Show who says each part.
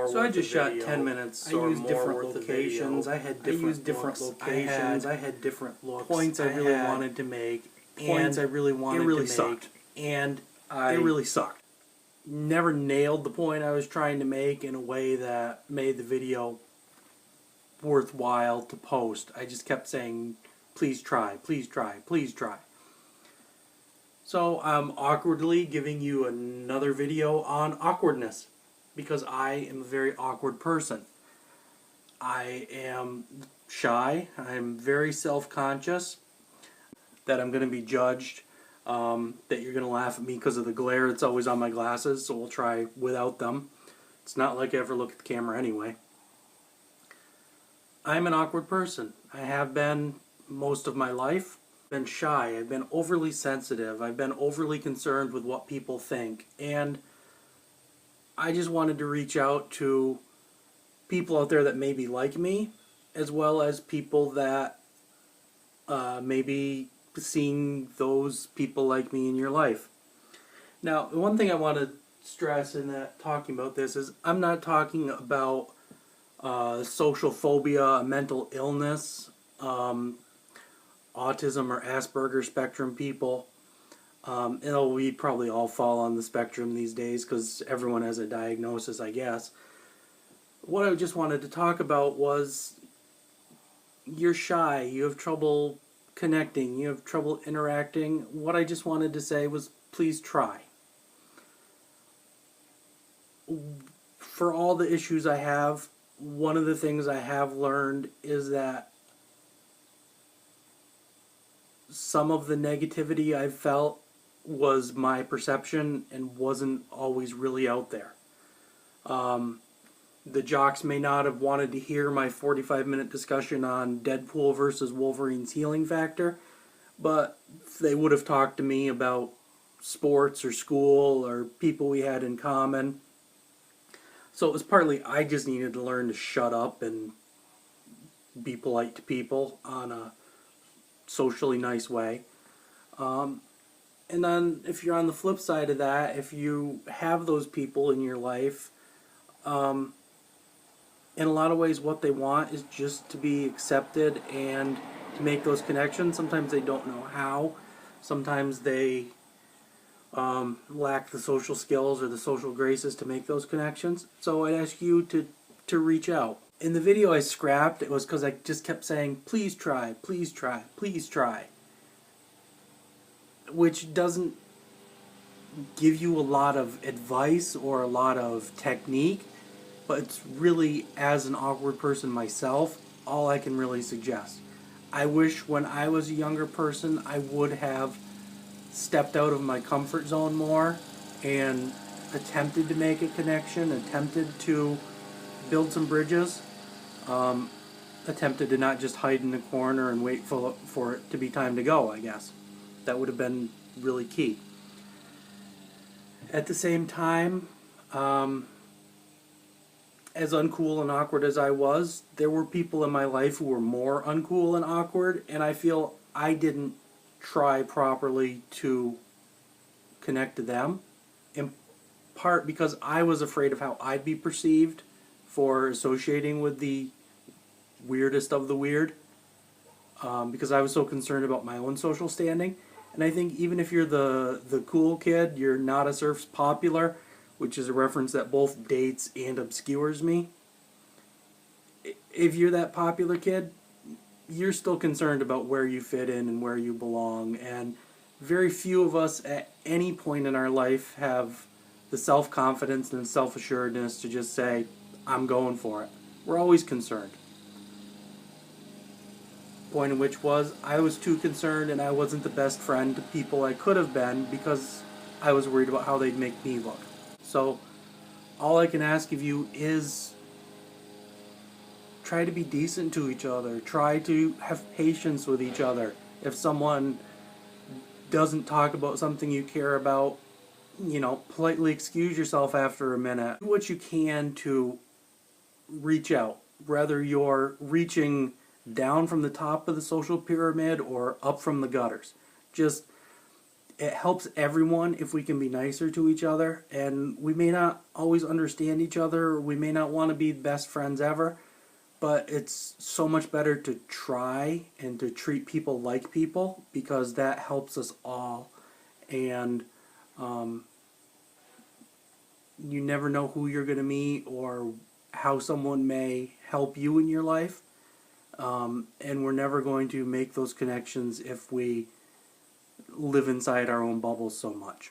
Speaker 1: So I just shot 10 minutes or
Speaker 2: used
Speaker 1: more
Speaker 2: different
Speaker 1: worth
Speaker 2: locations.
Speaker 1: of video.
Speaker 2: I had different locations.
Speaker 1: I had different looks.
Speaker 2: Points I really wanted to make.
Speaker 1: Points I really wanted to make.
Speaker 2: Sucked.
Speaker 1: And
Speaker 2: It really sucked.
Speaker 1: never nailed the point I was trying to make in a way that made the video worthwhile to post. I just kept saying, please try, please try, please try. So I'm awkwardly giving you another video on awkwardness because I am a very awkward person. I am shy. I'm very self-conscious that I'm going to be judged, that you're going to laugh at me because of the glare that's always on my glasses, so we'll try without them. It's not like I ever look at the camera anyway. I'm an awkward person. I have been most of my life. I've been shy. I've been overly sensitive. I've been overly concerned with what people think. And I just wanted to reach out to people out there that maybe like me, as well as people that maybe seeing those people like me in your life. Now, the one thing I want to stress in that talking about this is I'm not talking about social phobia, mental illness, autism or Asperger's spectrum people. We probably all fall on the spectrum these days because everyone has a diagnosis, I guess. What I just wanted to talk about was you're shy, you have trouble connecting, you have trouble interacting. What I just wanted to say was please try. For all the issues I have, one of the things I have learned is that some of the negativity I've felt was my perception and wasn't always really out there. The jocks may not have wanted to hear my 45-minute discussion on Deadpool versus Wolverine's healing factor, but they would have talked to me about sports or school or people we had in common. So it was partly I just needed to learn to shut up and be polite to people on a socially nice way. And then if you're on the flip side of that, if you have those people in your life, in a lot of ways what they want is just to be accepted and to make those connections. Sometimes they don't know how. Sometimes they lack the social skills or the social graces to make those connections. So I'd ask you to reach out. In the video I scrapped, it was because I just kept saying, please try, please try, please try. Which doesn't give you a lot of advice or a lot of technique, but it's really, as an awkward person myself, all I can really suggest. I wish when I was a younger person I would have stepped out of my comfort zone more and attempted to make a connection, attempted to build some bridges, attempted to not just hide in the corner and wait for it to be time to go, I guess. That would have been really key. At the same time, as uncool and awkward as I was, there were people in my life who were more uncool and awkward, and I feel I didn't try properly to connect to them, in part because I was afraid of how I'd be perceived for associating with the weirdest of the weird, because I was so concerned about my own social standing. And I think even if you're the cool kid, you're not a surf's popular, which is a reference that both dates and obscures me. If you're that popular kid, you're still concerned about where you fit in and where you belong. And very few of us at any point in our life have the self-confidence and self-assuredness to just say, I'm going for it. We're always concerned. Point in which was, I was too concerned and I wasn't the best friend to people I could have been because I was worried about how they'd make me look. So all I can ask of you is try to be decent to each other. Try to have patience with each other. If someone doesn't talk about something you care about, politely excuse yourself after a minute. Do what you can to reach out. Whether you're reaching down from the top of the social pyramid or up from the gutters. Just it helps everyone if we can be nicer to each other. And we may not always understand each other. We may not want to be best friends ever. But it's so much better to try and to treat people like people, because that helps us all. And you never know who you're going to meet or how someone may help you in your life. And we're never going to make those connections if we live inside our own bubbles so much.